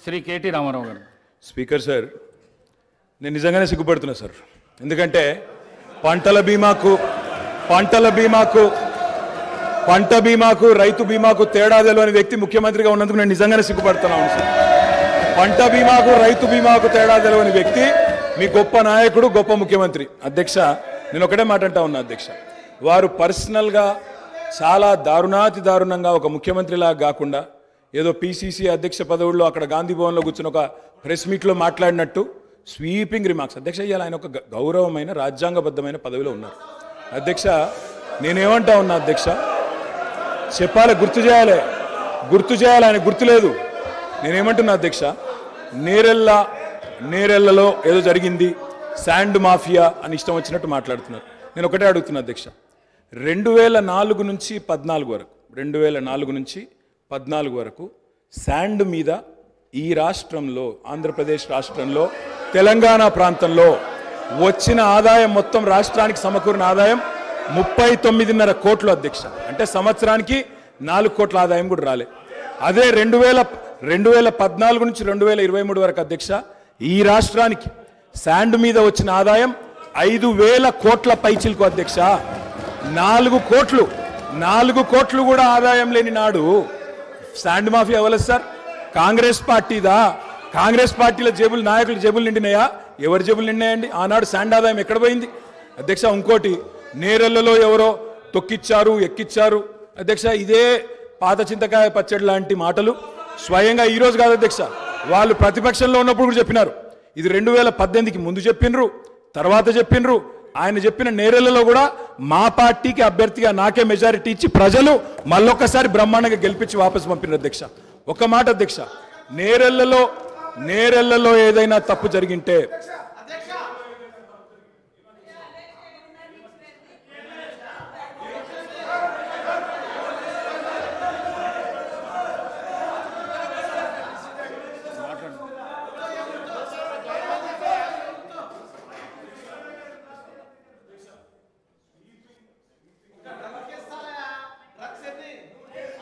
Shri KT Ramarao గారు. Speaker sir, నేను నిజంగానే సిగ్గుపడుతున్నా సార్. ఎందుకంటే పంట బీమాకు రైతు బీమాకు తేడా తెలియని వ్యక్తి ముఖ్యమంత్రిగా ఉన్నందుకు నేను నిజంగానే సిగ్గుపడుతున్నాను సార్. పంట బీమాకు రైతు బీమాకు తేడా తెలియని వ్యక్తి మీ గొప్ప నాయకుడు, గొప్ప ముఖ్యమంత్రి. అధ్యక్ష, నేను ఒకటే మాట అంటా ఉన్నా అధ్యక్ష, వారు పర్సనల్గా చాలా దారుణంగా ఒక ముఖ్యమంత్రిలాగా కాకుండా ఏదో పిసిసి అధ్యక్ష పదవుల్లో అక్కడ గాంధీ భవన్లో కూర్చుని ఒక ప్రెస్ మీట్లో మాట్లాడినట్టు స్వీపింగ్ రిమార్క్స్. అధ్యక్ష, ఇవాళ ఆయన ఒక గౌరవమైన రాజ్యాంగబద్ధమైన పదవిలో ఉన్నారు. అధ్యక్ష, నేనేమంటా ఉన్నా అధ్యక్ష, చెప్పాలి, గుర్తు చేయాలి, ఆయన గుర్తులేదు. నేనేమంటున్నా అధ్యక్ష, నేరెళ్లలో ఏదో జరిగింది, శాండ్ మాఫియా అని ఇష్టం వచ్చినట్టు మాట్లాడుతున్నారు. నేను ఒకటే అడుగుతున్నా అధ్యక్ష, 2004 నుంచి 14 వరకు శాండ్ మీద ఈ రాష్ట్రంలో, ఆంధ్రప్రదేశ్ రాష్ట్రంలో, తెలంగాణ ప్రాంతంలో వచ్చిన ఆదాయం మొత్తం రాష్ట్రానికి సమకూరిన ఆదాయం 39.5 కోట్లు అధ్యక్ష. అంటే సంవత్సరానికి 4 కోట్ల ఆదాయం కూడా రాలే. అదే 2014 నుంచి 2023 వరకు అధ్యక్ష, ఈ రాష్ట్రానికి శాండ్ మీద వచ్చిన ఆదాయం 5,000 కోట్ల పైచిలకు అధ్యక్ష. 4 కోట్లు కూడా ఆదాయం లేని నాడు శాండ్ మాఫియా అవ్వలేదు సార్. కాంగ్రెస్ పార్టీదా? కాంగ్రెస్ పార్టీల జేబులు, నాయకుల జేబులు నిండినాయా? ఎవరి జేబులు నిండినాయండి? ఆనాడు శాండ్ ఆదాయం ఎక్కడ పోయింది అధ్యక్ష? ఇంకోటి, నేరెళ్లలో ఎవరో తొక్కిచ్చారు, ఎక్కిచ్చారు అధ్యక్ష. ఇదే పాత చింతకాయ పచ్చడి లాంటి మాటలు స్వయంగా ఈరోజు కాదు అధ్యక్ష, వాళ్ళు ప్రతిపక్షంలో ఉన్నప్పుడు కూడా చెప్పినారు. ఇది 2018కి ముందు చెప్పినరు, తర్వాత చెప్పినరు. ఆయన చెప్పిన నేరెళ్లలో కూడా మా పార్టీకి అభ్యర్థిగా నాకే మెజారిటీ ఇచ్చి ప్రజలు మళ్ళొక్కసారి బ్రహ్మాండంగా గెలిపించి వాపసు పంపినారు అధ్యక్ష. ఒక మాట అధ్యక్ష, నేరెళ్లలో ఏదైనా తప్పు జరిగింటే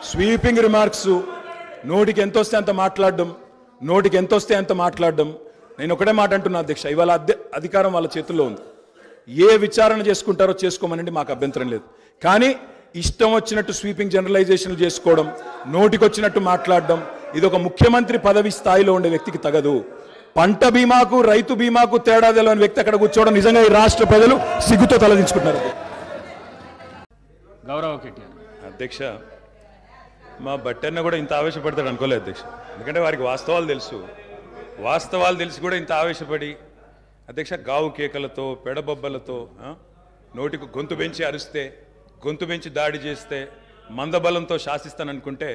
స్వీపింగ్ రిమార్క్స్, నోటికి ఎంత వస్తే అంత మాట్లాడడం. నేను ఒకటే మాట అంటున్నా అధ్యక్ష, ఇవాళ అధికారం వాళ్ళ చేతుల్లో ఉంది. ఏ విచారణ చేసుకుంటారో చేసుకోమనండి, మాకు అభ్యంతరం లేదు. కానీ ఇష్టం వచ్చినట్టు స్వీపింగ్ జనరలైజేషన్లు చేసుకోవడం, నోటికి వచ్చినట్టు మాట్లాడడం, ఇది ఒక ముఖ్యమంత్రి పదవి స్థాయిలో ఉండే వ్యక్తికి తగదు. పంట బీమాకు రైతు బీమాకు తేడా తెలియని వ్యక్తి అక్కడ కూర్చోవడం నిజంగా ఈ రాష్ట్ర ప్రజలు సిగ్గుతో తలదించుకుంటున్నారు. గౌరవ కేటీఆర్. అధ్యక్ష, మా బట్టన్న కూడా ఇంత ఆవేశపడతాడు అనుకోలేదు అధ్యక్ష. ఎందుకంటే వారికి వాస్తవాలు తెలిసి కూడా ఇంత ఆవేశపడి అధ్యక్ష, గావు కేకలతో, పెడబొబ్బలతో, నోటికి గొంతు పెంచి అరిస్తే, గొంతు పెంచి దాడి చేస్తే, మందబలంతో శాసిస్తాననుకుంటే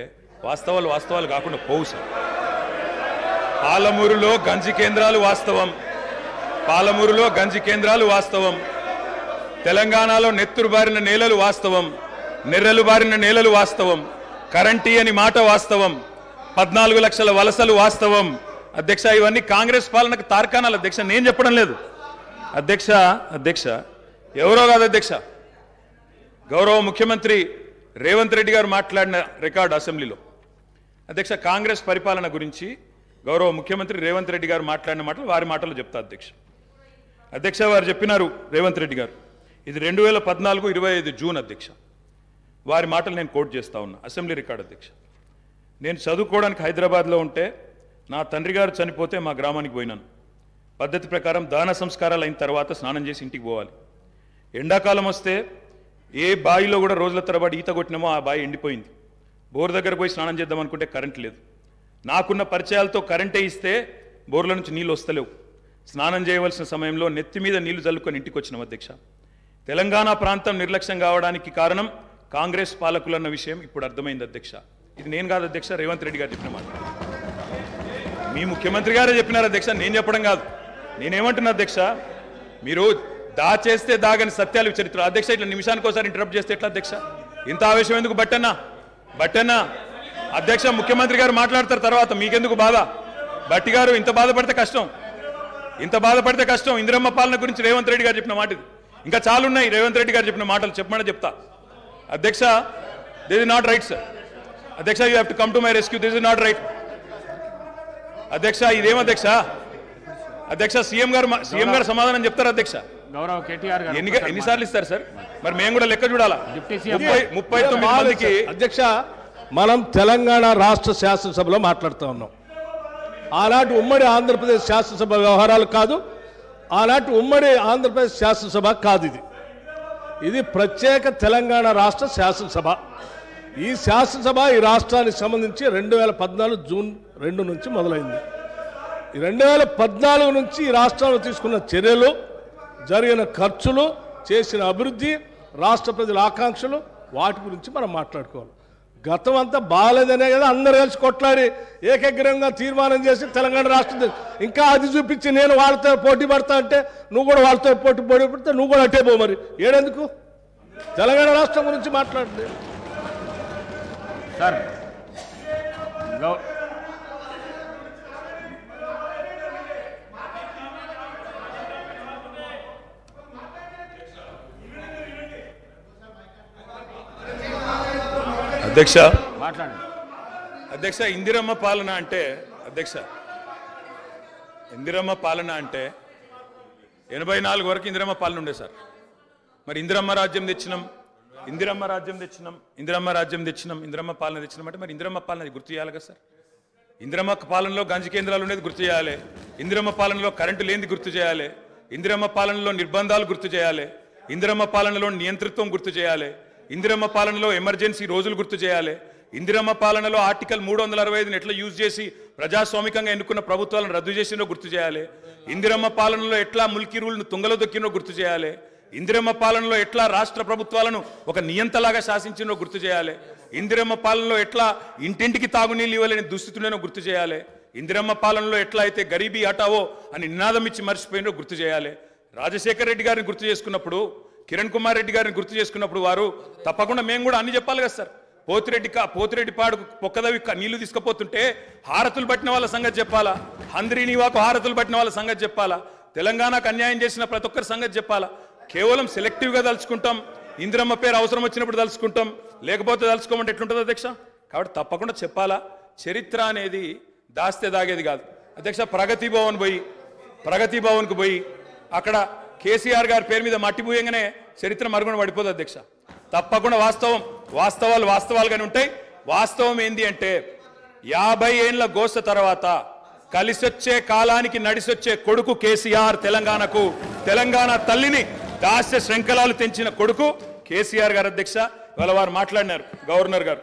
వాస్తవాలు కాకుండా పోవు సార్. పాలమూరులో గంజి కేంద్రాలు వాస్తవం, తెలంగాణలో నెత్తురు బారిన నేలలు వాస్తవం, నెర్రెలు బారిన నేలలు వాస్తవం, కరెంటీ అని మాట వాస్తవం, 14 లక్షల వలసలు వాస్తవం అధ్యక్ష. ఇవన్నీ కాంగ్రెస్ పాలనకు తార్కాణాలు అధ్యక్ష, నేను చెప్పడం లేదు అధ్యక్ష. ఎవరో కాదు అధ్యక్ష, గౌరవ ముఖ్యమంత్రి రేవంత్ రెడ్డి గారు మాట్లాడిన రికార్డు అసెంబ్లీలో అధ్యక్ష, కాంగ్రెస్ పరిపాలన గురించి గౌరవ ముఖ్యమంత్రి రేవంత్ రెడ్డి గారు మాట్లాడిన మాటలు వారి మాటలు చెప్తా అధ్యక్ష. వారు చెప్పినారు, రేవంత్ రెడ్డి గారు, ఇది 2014 25 జూన్ అధ్యక్ష. వారి మాటలు నేను కోట్ చేస్తా ఉన్నా, అసెంబ్లీ రికార్డ్ అధ్యక్ష. నేను చదువుకోవడానికి హైదరాబాద్లో ఉంటే నా తండ్రి గారు చనిపోతే మా గ్రామానికి పోయినాను. పద్ధతి ప్రకారం దాన సంస్కారాలు అయిన తర్వాత స్నానం చేసి ఇంటికి పోవాలి. ఎండాకాలం వస్తే ఏ బావిలో కూడా రోజుల తరబడి ఈత కొట్టినామో ఆ బావి ఎండిపోయింది. బోర్ దగ్గర పోయి స్నానం చేద్దాం అనుకుంటే కరెంట్ లేదు. నాకున్న పరిచయాలతో కరెంటే ఇస్తే బోర్ల నుంచి నీళ్ళు వస్తలేవు. స్నానం చేయవలసిన సమయంలో నెత్తి మీద నీళ్లు చల్లుకొని ఇంటికి వచ్చినాం అధ్యక్ష. తెలంగాణ ప్రాంతం నిర్లక్ష్యం కావడానికి కారణం కాంగ్రెస్ పాలకులన్న విషయం ఇప్పుడు అర్థమైంది అధ్యక్ష. ఇది నేను కాదు అధ్యక్ష, రేవంత్ రెడ్డి గారు చెప్పిన మాట. మీ ముఖ్యమంత్రి గారే చెప్పినారు అధ్యక్ష, నేను చెప్పడం కాదు. నేనేమంటున్నా అధ్యక్ష, మీరు దాచేస్తే దాగని సత్యాలు చరిత్ర అధ్యక్ష. ఇట్లా నిమిషానికి ఒకసారి ఇంటరప్ట్ చేస్తే ఎట్లా అధ్యక్ష? ఇంత ఆవేశం ఎందుకు? బట్టన్నా అధ్యక్ష, ముఖ్యమంత్రి గారు మాట్లాడతారు తర్వాత, మీకెందుకు బాధ? బట్టి గారు ఇంత బాధపడితే కష్టం. ఇందిరమ్మ పాలన గురించి రేవంత్ రెడ్డి గారు చెప్పిన మాట ఇది. ఇంకా చాలున్నాయి రేవంత్ రెడ్డి గారు చెప్పిన మాటలు, చెప్పమని చెప్తా అధ్యక్ష. This is not right sir అధ్యక్ష, you have to come to my rescue. This is not right అధ్యక్ష ఇదేం అధ్యక్ష అధ్యక్ష సీఎం గారు సమాధానం చెప్తారు అధ్యక్ష గౌరవ కేటీఆర్ గారు ఎన్నిసార్లు ఇస్తారు సార్ మరి మేము కూడా లెక్క చూడాలా డిప్యూటీ సీఎం 39 మందికి అధ్యక్ష మనం తెలంగాణ రాష్ట్ర శాసనసభలో మాట్లాడుతూ ఉన్నాం ఆనాటి ఉమ్మడి ఆంధ్రప్రదేశ్ శాసనసభ వ్యవహారాలు కాదు ఆనాటి ఉమ్మడి ఆంధ్రప్రదేశ్ శాసనసభ కాదు ఇది ప్రత్యేక తెలంగాణ రాష్ట్ర శాసనసభ ఈ శాసనసభ ఈ రాష్ట్రానికి సంబంధించి 2014 జూన్ 2 నుంచి మొదలైంది 2014 నుంచి ఈ రాష్ట్రంలో తీసుకున్న చర్యలు జరిగిన ఖర్చులు చేసిన అభివృద్ధి రాష్ట్ర ప్రజల ఆకాంక్షలు వాటి గురించి మనం మాట్లాడుకోవాలి గతం అంతా బాగాలేదనే కదా అందరు కలిసి కొట్లాడి ఏకగ్రీవంగా తీర్మానం చేసి తెలంగాణ రాష్ట్రం ఇంకా అది చూపించి నేను వాళ్ళతో పోటీ పడతా అంటే నువ్వు కూడా వాళ్ళతో పోటీ పడితే నువ్వు కూడా అట్టే పో మరి ఏడెందుకు తెలంగాణ రాష్ట్రం గురించి మాట్లాడండి సార్ అధ్యక్ష మాట్లాడండి అధ్యక్ష ఇందిరమ్మ పాలన అంటే అధ్యక్ష ఇందిరమ్మ పాలన అంటే 84 వరకు ఇందిరమ్మ పాలన ఉండే సార్ మరి ఇందిరమ్మ రాజ్యం తెచ్చినాం ఇందిరమ్మ పాలన తెచ్చినాం అంటే మరి ఇందిరమ్మ పాలన గుర్తు చేయాలి కదా సార్ ఇందిరమ్మ పాలనలో గంజి కేంద్రాలు ఉండేది గుర్తు చేయాలి ఇందిరమ్మ పాలనలో కరెంటు లేనిది గుర్తు చేయాలి ఇందిరమ్మ పాలనలో నిర్బంధాలు గుర్తు చేయాలి ఇందిరమ్మ పాలనలో నియంతృత్వం గుర్తు చేయాలి ఇందిరమ్మ పాలనలో ఎమర్జెన్సీ రోజులు గుర్తు చేయాలి ఇందిరమ్మ పాలనలో ఆర్టికల్ 365 ఎట్లా యూజ్ చేసి ప్రజాస్వామికంగా ఎన్నుకున్న ప్రభుత్వాలను రద్దు చేసినో గుర్తు చేయాలి ఇందిరమ్మ పాలనలో ఎట్లా ముల్కీ రూల్ను తుంగలో దొక్కినో గుర్తు చేయాలి ఇందిరమ్మ పాలనలో ఎట్లా రాష్ట్ర ప్రభుత్వాలను ఒక నియంతలాగా శాసించినో గుర్తు చేయాలి ఇందిరమ్మ పాలనలో ఎట్లా ఇంటింటికి తాగునీళ్ళు ఇవ్వలేని దుస్థితులను గుర్తు చేయాలి ఇందిరమ్మ పాలనలో ఎట్లా అయితే గరీబీ హటావో అని నినాదం ఇచ్చి మర్చిపోయినో గుర్తు చేయాలి రాజశేఖర రెడ్డి గారిని గుర్తు చేసుకున్నప్పుడు కిరణ్ కుమార్ రెడ్డి గారిని గుర్తు చేసుకున్నప్పుడు వారు తప్పకుండా మేము కూడా అన్ని చెప్పాలి కదా సార్ పోతిరెడ్డి పాడు పొక్కదవి నీళ్లు తీసుకుపోతుంటే హారతులు పట్టిన వాళ్ళ సంగతి చెప్పాలా హంద్రీనివాకు హారతులు పట్టిన వాళ్ళ సంగతి చెప్పాలా తెలంగాణకు అన్యాయం చేసిన ప్రతి ఒక్కరి సంగతి చెప్పాలా కేవలం సెలెక్టివ్గా తలుచుకుంటాం ఇందిరమ్మ పేరు అవసరం వచ్చినప్పుడు తలుచుకుంటాం లేకపోతే తలుచుకోమంటే ఎట్లుంటుంది అధ్యక్ష కాబట్టి తప్పకుండా చెప్పాలా చరిత్ర అనేది దాస్తే దాగేది కాదు అధ్యక్ష ప్రగతి భవన్కు పోయి అక్కడ కేసీఆర్ గారి పేరు మీద మట్టి పూయంగానే చరిత్ర మరుగున పడిపోదు అధ్యక్ష తప్పకుండా వాస్తవాలుగానే ఉంటాయి వాస్తవం ఏంది అంటే 50 ఏళ్ల గోస తర్వాత కలిసొచ్చే కాలానికి నడిసొచ్చే కొడుకు కేసీఆర్ తెలంగాణ తల్లిని దాస్య శృంఖలాలు తెంచిన కొడుకు కేసీఆర్ గారు అధ్యక్ష ఇవాళ వారు మాట్లాడినారు గవర్నర్ గారు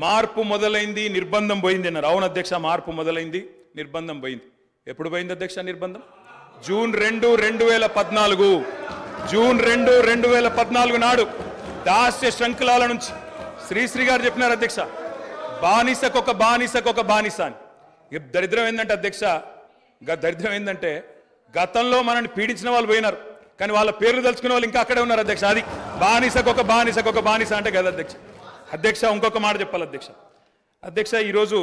మార్పు మొదలైంది నిర్బంధం పోయింది అన్నారు అవును అధ్యక్ష మార్పు మొదలైంది నిర్బంధం పోయింది ఎప్పుడు పోయింది అధ్యక్ష నిర్బంధం జూన్ 2, 2014 నాడు దాస్య శృంఖలాల నుంచి శ్రీశ్రీ గారు చెప్పినారు అధ్యక్ష బానిసకొక బానిస అని దరిద్రం ఏంటంటే అధ్యక్ష దరిద్రం ఏంటంటే గతంలో మనల్ని పీడించిన వాళ్ళు పోయినారు కానీ వాళ్ళ పేర్లు తెలుసుకునే వాళ్ళు ఇంకా అక్కడే ఉన్నారు అధ్యక్ష అది బానిసకొక బానిస అంటే కదా అధ్యక్ష ఇంకొక మాట చెప్పాలి అధ్యక్ష ఈరోజు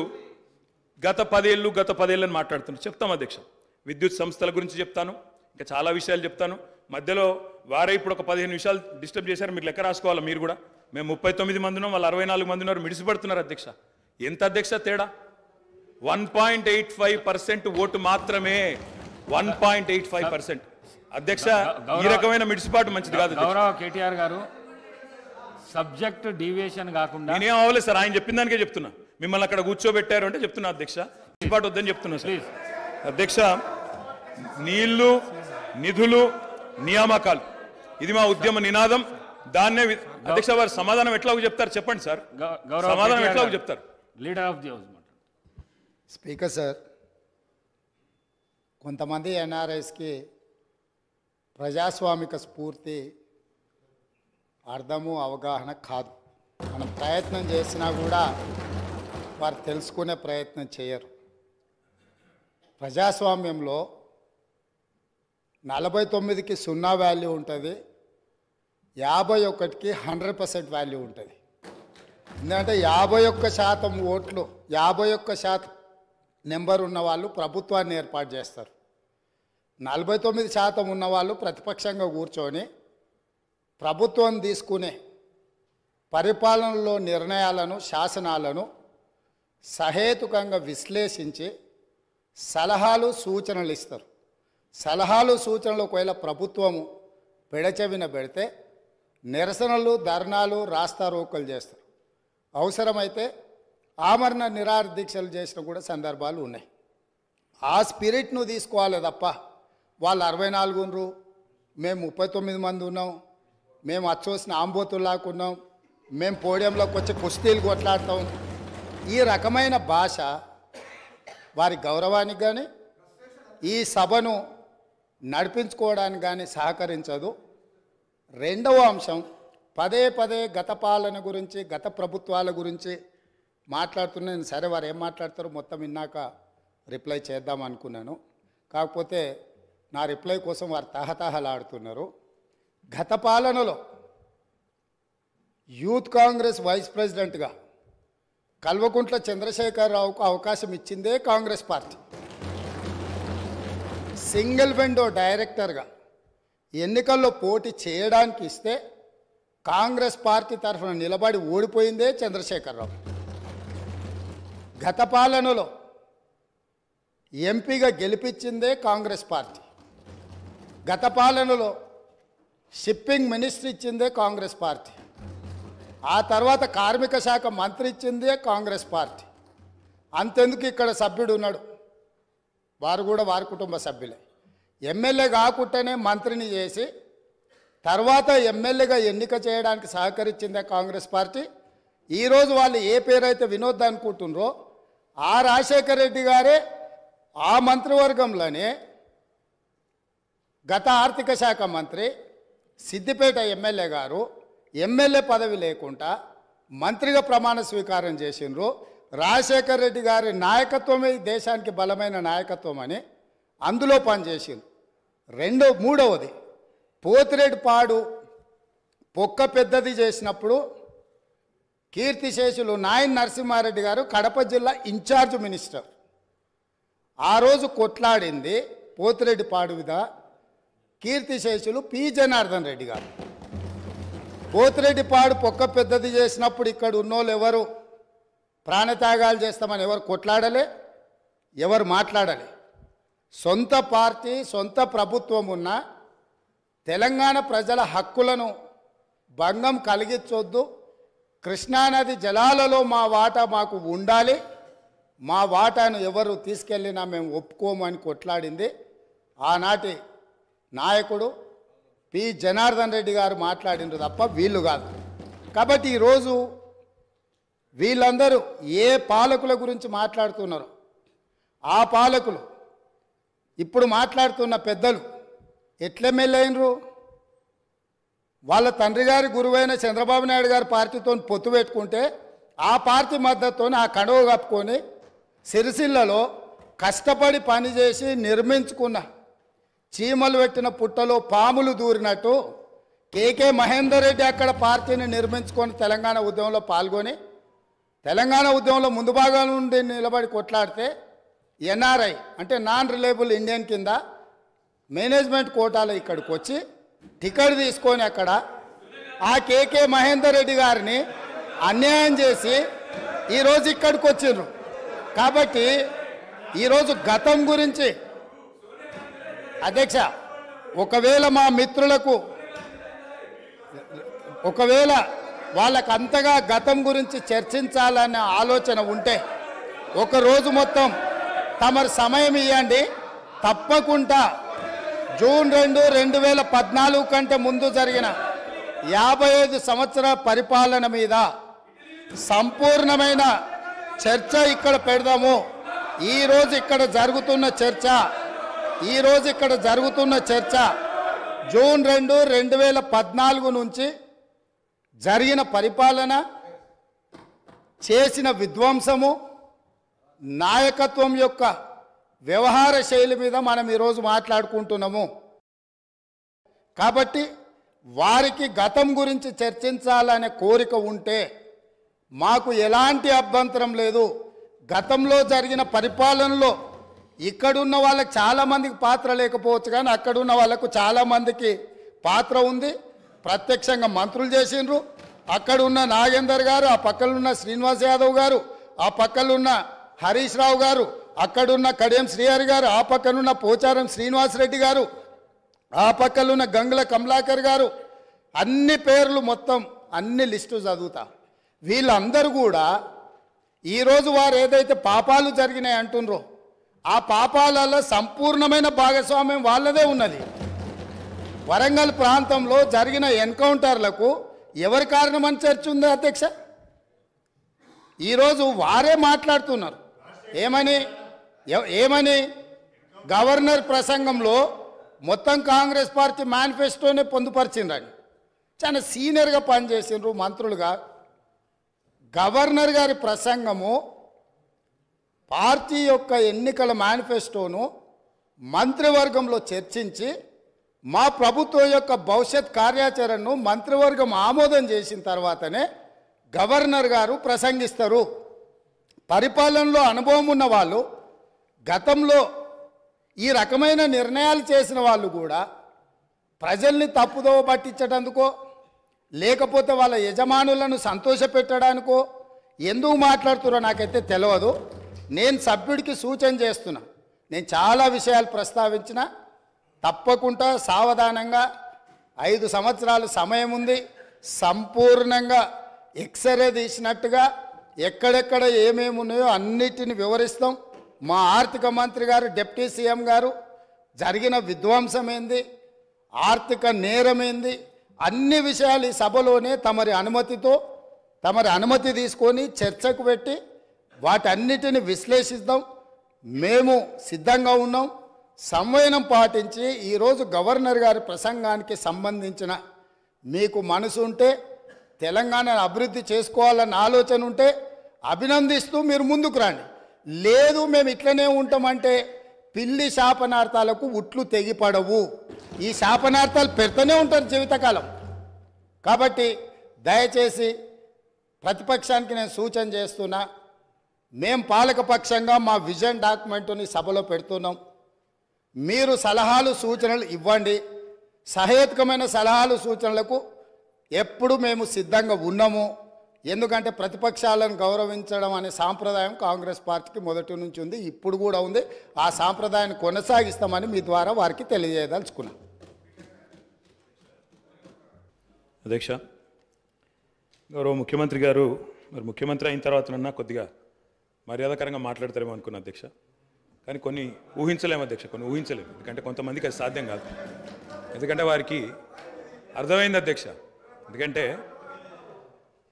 గత 10 ఏళ్ళని మాట్లాడుతున్నాను చెప్తాం అధ్యక్ష విద్యుత్ సంస్థల గురించి చెప్తాను ఇంకా చాలా విషయాలు చెప్తాను మధ్యలో వారే ఇప్పుడు ఒక 15 నిమిషాలు డిస్టర్బ్ చేశారు మీకు లెక్క రాసుకోవాలి మీరు కూడా మేము 39 మంది ఉన్నాం వాళ్ళు 64 మంది ఉన్నారు మిడిసిపడుతున్నారు అధ్యక్ష ఎంత అధ్యక్ష తేడా 1.85% ఓటు మాత్రమే 1.85% అధ్యక్ష ఈ రకమైన మిడిసిపాటు మంచిది కాదు గౌరవ కేటీఆర్ గారు సబ్జెక్ట్ డీవియేషన్ కాకుండా నేనేం అవ్వలేదు సార్ ఆయన చెప్పిన దానికే చెప్తున్నా మిమ్మల్ని అక్కడ కూర్చోబెట్టారు అంటే చెప్తున్నా అధ్యక్ష మిడిసిపాటు వద్దని చెప్తున్నా సార్ అధ్యక్ష నీళ్లు నిధులు నియామకాలు ఇది మా ఉద్యమ నినాదం దాన్నే అధ్యక్ష వారు సమాధానం ఎట్లాగో చెప్తారు చెప్పండి సార్ సమాధానం ఎట్లాగో చెప్తారు leader of the house speaker sir కొంతమంది ఎన్ఆర్ఐస్కి ప్రజాస్వామిక స్ఫూర్తి అర్థము అవగాహన కాదు మనం ప్రయత్నం చేసినా కూడా వారు తెలుసుకునే ప్రయత్నం చేయరు ప్రజాస్వామ్యంలో 49కి 0 వాల్యూ ఉంటుంది 51కి 100% వాల్యూ ఉంటుంది ఎందుకంటే 51% ఓట్లు 51% నెంబర్ ఉన్న వాళ్ళు ప్రభుత్వాన్ని ఏర్పాటు చేస్తారు 49% ఉన్నవాళ్ళు ప్రతిపక్షంగా కూర్చొని ప్రభుత్వం తీసుకునే పరిపాలనలో నిర్ణయాలను శాసనాలను సహేతుకంగా విశ్లేషించి సలహాలు సూచనలు ఇస్తారు. సలహాలు సూచనలు ఒకవేళ ప్రభుత్వము పెడచెవిన పెడితే నిరసనలు, ధర్నాలు, రాస్తారోకలు చేస్తారు. అవసరమైతే ఆమరణ నిరాహార దీక్షలు చేసిన కూడా సందర్భాలు ఉన్నాయి. ఆ స్పిరిట్ను తీసుకోవాలి తప్ప వాళ్ళు 64 ఉన్నారు, మేము 39 మంది ఉన్నాం, మేము అచ్చోసిన ఆంబోతుల్లాకున్నాం, మేము పోడియంలోకి వచ్చి కుస్తీలు కొట్లాడతాం, ఈ రకమైన భాష వారి గౌరవానికి కానీ ఈ సభను నడిపించుకోవడానికి కానీ సహకరించదు. రెండవ అంశం, పదే పదే గత పాలన గురించి, గత ప్రభుత్వాల గురించి మాట్లాడుతున్నాను. సరే, వారు ఏం మాట్లాడతారో మొత్తం విన్నాక రిప్లై చేద్దాం అనుకున్నాను. కాకపోతే నా రిప్లై కోసం వారు తహతహలాడుతున్నారు. గత పాలనలో యూత్ కాంగ్రెస్ వైస్ ప్రెసిడెంట్గా కల్వకుంట్ల చంద్రశేఖరరావుకు అవకాశం ఇచ్చిందే కాంగ్రెస్ పార్టీ. సింగిల్ విండో డైరెక్టర్గా ఎన్నికల్లో పోటీ చేయడానికి ఇస్తే కాంగ్రెస్ పార్టీ తరఫున నిలబడి ఓడిపోయిందే చంద్రశేఖరరావు. గత పాలనలో ఎంపీగా గెలిపించిందే కాంగ్రెస్ పార్టీ. గత పాలనలో షిప్పింగ్ మినిస్టర్ ఇచ్చిందే కాంగ్రెస్ పార్టీ. ఆ తర్వాత కార్మిక శాఖ మంత్రి ఇచ్చిందే కాంగ్రెస్ పార్టీ. అంతెందుకు ఇక్కడ సభ్యుడు ఉన్నాడు, వారు కూడా వారి కుటుంబ సభ్యులే. ఎమ్మెల్యే కాకుండానే మంత్రిని చేసి తర్వాత ఎమ్మెల్యేగా ఎన్నిక చేయడానికి సహకరించిందే కాంగ్రెస్ పార్టీ. ఈరోజు వాళ్ళు ఏ పేరైతే వినోద్ అనుకుంటున్నారో ఆ రాజశేఖర రెడ్డి గారే ఆ మంత్రివర్గంలోనే గత ఆర్థిక శాఖ మంత్రి, సిద్దిపేట ఎమ్మెల్యే గారు ఎమ్మెల్యే పదవి లేకుండా మంత్రిగా ప్రమాణ స్వీకారం చేసిండ్రు. రాజశేఖర రెడ్డి గారి నాయకత్వమే దేశానికి బలమైన నాయకత్వం అని అందులో పనిచేసిండ్రు. మూడవది, పోతిరెడ్డిపాడు పొక్క పెద్దది చేసినప్పుడు కీర్తిశేషులు నాయన్ నరసింహారెడ్డి గారు కడప జిల్లా ఇన్ఛార్జ్ మినిస్టర్. ఆ రోజు కొట్లాడింది పోతిరెడ్డిపాడు మీద కీర్తిశేషులు పి జనార్దన్ రెడ్డి గారు. పోతిరెడ్డిపాడు పొక్క పెద్దది చేసినప్పుడు ఇక్కడ ఉన్నోళ్ళు ఎవరు ప్రాణత్యాగాలు చేస్తామని ఎవరు కొట్లాడలే, ఎవరు మాట్లాడలే. సొంత పార్టీ, సొంత ప్రభుత్వం ఉన్న తెలంగాణ ప్రజల హక్కులను భంగం కలిగించొద్దు, కృష్ణానది జలాలలో మా వాటా మాకు ఉండాలి, మా వాటాను ఎవరు తీసుకెళ్ళినా మేము ఒప్పుకోమని కొట్లాడింది ఆనాటి నాయకుడు పి జనార్దన్ రెడ్డి గారు మాట్లాడిండ్రు తప్ప వీళ్ళు కాదు. కాబట్టి ఈరోజు వీళ్ళందరూ ఏ పాలకుల గురించి మాట్లాడుతున్నారో ఆ పాలకులు ఇప్పుడు మాట్లాడుతున్న పెద్దలు ఎట్లెమ్మెల్యే అయినరు? వాళ్ళ తండ్రి గారి గురువైన చంద్రబాబు నాయుడు గారి పార్టీతో పొత్తు పెట్టుకుంటే ఆ పార్టీ మద్దతుతో ఆ కండువ కప్పుకొని సిరిసిల్లలో కష్టపడి పనిచేసి నిర్మించుకున్న చీమలు పెట్టిన పుట్టలో పాములు దూరినట్టు కేకే మహేందర్ రెడ్డి అక్కడ పార్టీని నిర్మించుకొని తెలంగాణ ఉద్యమంలో పాల్గొని తెలంగాణ ఉద్యమంలో ముందు భాగం నుండి నిలబడి కొట్లాడితే ఎన్ఆర్ఐ అంటే నాన్ రిలయబుల్ ఇండియన్ కింద మేనేజ్మెంట్ కోటాలో ఇక్కడికి వచ్చి టికెట్ తీసుకొని అక్కడ ఆ కేకే మహేందర్ రెడ్డి గారిని అన్యాయం చేసి ఈరోజు ఇక్కడికి వచ్చిండ్రు. కాబట్టి ఈరోజు గతం గురించి అధ్యక్ష, ఒకవేళ మా మిత్రులకు వాళ్ళకు అంతగా గతం గురించి చర్చించాలనే ఆలోచన ఉంటే ఒక రోజు మొత్తం తమరు సమయం ఇవ్వండి. తప్పకుండా జూన్ 2, 2014 కంటే ముందు జరిగిన 55 సంవత్సరాల పరిపాలన మీద సంపూర్ణమైన చర్చ ఇక్కడ పెడదాము. ఈరోజు ఇక్కడ జరుగుతున్న చర్చ జూన్ 2, 2014 నుంచి జరిగిన పరిపాలన, చేసిన విధ్వంసము, నాయకత్వం యొక్క వ్యవహార శైలి మీద మనం ఈరోజు మాట్లాడుకుంటున్నాము. కాబట్టి వారికి గతం గురించి చర్చించాలనే కోరిక ఉంటే మాకు ఎలాంటి అభ్యంతరం లేదు. గతంలో జరిగిన పరిపాలనలో ఇక్కడున్న వాళ్ళకి చాలామందికి పాత్ర లేకపోవచ్చు, కానీ అక్కడున్న వాళ్ళకు చాలామందికి పాత్ర ఉంది. ప్రత్యక్షంగా మంత్రులు చేసిండ్రు. అక్కడున్న నాగేందర్ గారు, ఆ పక్కనున్న శ్రీనివాస్ యాదవ్ గారు, ఆ పక్కనున్న హరీష్ రావు గారు, అక్కడున్న కడియం శ్రీహరి గారు, ఆ పక్కనున్న పోచారం శ్రీనివాసరెడ్డి గారు, ఆ పక్కనున్న గంగుల కమలాకర్ గారు, అన్ని పేర్లు మొత్తం అన్ని లిస్టు చదువుతా. వీళ్ళందరూ కూడా ఈరోజు వారు ఏదైతే పాపాలు జరిగినాయి అంటుండ్రో ఆ పాపాలలో సంపూర్ణమైన భాగస్వామ్యం వాళ్ళదే ఉన్నది. వరంగల్ ప్రాంతంలో జరిగిన ఎన్కౌంటర్లకు ఎవరి కారణమని చర్చ ఉంది అధ్యక్ష? ఈరోజు వారే మాట్లాడుతున్నారు. ఏమని గవర్నర్ ప్రసంగంలో మొత్తం కాంగ్రెస్ పార్టీ మేనిఫెస్టోనే పొందుపరిచిండ్రని చాలా సీనియర్గా పనిచేసిండ్రు మంత్రులుగా. గవర్నర్ గారి ప్రసంగము పార్టీ యొక్క ఎన్నికల మేనిఫెస్టోను మంత్రివర్గంలో చర్చించి మా ప్రభుత్వం యొక్క భవిష్యత్ కార్యాచరణను మంత్రివర్గం ఆమోదం చేసిన తర్వాతనే గవర్నర్ గారు ప్రసంగిస్తారు. పరిపాలనలో అనుభవం ఉన్న వాళ్ళు, గతంలో ఈ రకమైన నిర్ణయాలు చేసిన వాళ్ళు కూడా ప్రజల్ని తప్పుదోవ పట్టించడానికో లేకపోతే వాళ్ళ యజమానులను సంతోషపెట్టడానికో ఎందుకు మాట్లాడుతున్నారో నాకైతే తెలియదు. నేను సభ్యుడికి సూచన చేస్తున్నా. నేను చాలా విషయాలు ప్రస్తావించిన, తప్పకుండా సావధానంగా 5 సంవత్సరాలు సమయం ఉంది. సంపూర్ణంగా ఎక్స్రే తీసినట్టుగా ఎక్కడెక్కడ ఏమేమి ఉన్నాయో అన్నిటిని వివరిస్తాం. మా ఆర్థిక మంత్రి గారు, డిప్యూటీ సీఎం గారు జరిగిన విధ్వంసం ఏంది, ఆర్థిక నేరం ఏంది, అన్ని విషయాలు ఈ సభలోనే తమరి అనుమతి తీసుకొని చర్చకు పెట్టి వాటన్నిటిని విశ్లేషిద్దాం. మేము సిద్ధంగా ఉన్నాం. సంవయనం పాటించి ఈరోజు గవర్నర్ గారి ప్రసంగానికి సంబంధించిన మీకు మనసు ఉంటే, తెలంగాణను అభివృద్ధి చేసుకోవాలన్న ఆలోచన ఉంటే అభినందిస్తూ మీరు ముందుకు రండి. లేదు మేము ఇట్లనే ఉంటామంటే పిల్లి శాపనార్థాలకు ఉట్లు తెగిపడవు. ఈ శాపనార్థాలు పెడుతూనే ఉంటారు జీవితకాలం. కాబట్టి దయచేసి ప్రతిపక్షానికి నేను సూచన చేస్తున్నా, మేము పాలకపక్షంగా మా విజన్ డాక్యుమెంట్ని సభలో పెడుతున్నాం. మీరు సలహాలు సూచనలు ఇవ్వండి. సహేతుకమైన సలహాలు సూచనలకు ఎప్పుడు మేము సిద్ధంగా ఉన్నాము. ఎందుకంటే ప్రతిపక్షాలను గౌరవించడం అనే సాంప్రదాయం కాంగ్రెస్ పార్టీకి మొదటి నుంచి ఉంది, ఇప్పుడు కూడా ఉంది. ఆ సాంప్రదాయాన్ని కొనసాగిస్తామని మీ ద్వారా వారికి తెలియజేయదలుచుకున్నాం. అధ్యక్ష, గౌరవ ముఖ్యమంత్రి గారు మరి ముఖ్యమంత్రి అయిన తర్వాతనన్నా కొద్దిగా మర్యాదకరంగా మాట్లాడతారేమో అనుకున్నా అధ్యక్ష. కానీ కొన్ని ఊహించలేము అధ్యక్ష, కొన్ని ఊహించలేము. ఎందుకంటే కొంతమందికి అది సాధ్యం కాదు. ఎందుకంటే వారికి అర్థమైంది అధ్యక్ష. ఎందుకంటే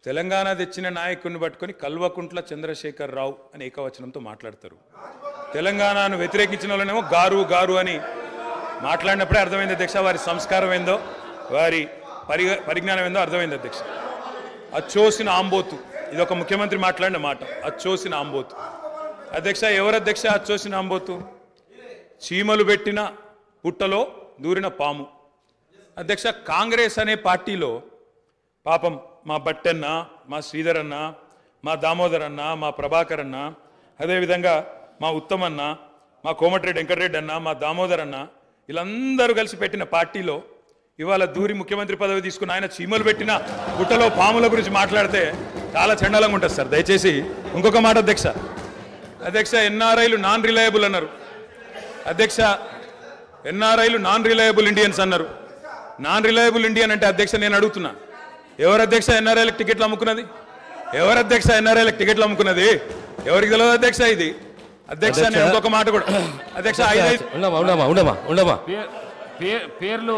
తెలంగాణ తెచ్చిన నాయకుడిని పట్టుకొని కల్వకుంట్ల చంద్రశేఖర్ రావు అని ఏకవచనంతో మాట్లాడతారు. తెలంగాణను వ్యతిరేకించిన వాళ్ళనేమో గారు గారు అని మాట్లాడినప్పుడే అర్థమైంది అధ్యక్ష వారి సంస్కారం ఏందో, వారి పరిజ్ఞానం ఏందో అర్థమైంది అధ్యక్ష. అచ్చోసిన ఆంబోతు, ఇది ఒక ముఖ్యమంత్రి మాట్లాడిన మాట. అచ్చోసిన ఆంబోతు అధ్యక్ష. ఎవరు అధ్యక్ష అచ్చోసిన ఆంబోతు? చీమలు పెట్టిన పుట్టలో దూరిన పాము అధ్యక్ష. కాంగ్రెస్ అనే పార్టీలో పాపం మా బట్టన్న, మా శ్రీధర్ అన్న, మా దామోదర్ అన్న, మా ప్రభాకర్ అన్న, అదేవిధంగా మా ఉత్తమన్న, మా కోమటిరెడ్డి వెంకటరెడ్డి అన్న, మా దామోదర్ అన్న, వీళ్ళందరూ కలిసి పెట్టిన పార్టీలో ఇవాళ దూరి ముఖ్యమంత్రి పదవి తీసుకున్న ఆయన చీమలు పెట్టిన పుట్టలో పాముల గురించి మాట్లాడితే చాలా చండాలంగా ఉంటుంది సార్. దయచేసి ఇంకొక మాట అధ్యక్ష. ఎన్ఆర్ఐలు నాన్ రిలయబుల్ అన్నారు అధ్యక్ష. ఎన్ఆర్ఐలు నాన్ రిలయబుల్ ఇండియన్స్ అన్నారు. నాన్ రిలయబుల్ ఇండియన్ అంటే అధ్యక్ష నేను అడుగుతున్నా, ఎవరు అధ్యక్ష ఎన్ఆర్ఐలకు టికెట్లు అమ్ముకున్నది? ఎవరు అధ్యక్ష ఎన్ఆర్ఐలకు టికెట్లు అమ్ముకున్నది? ఎవరికి తెలియదు అధ్యక్ష ఇది? అధ్యక్ష నేను ఇంకొక మాట కూడా అధ్యక్ష, పేర్లు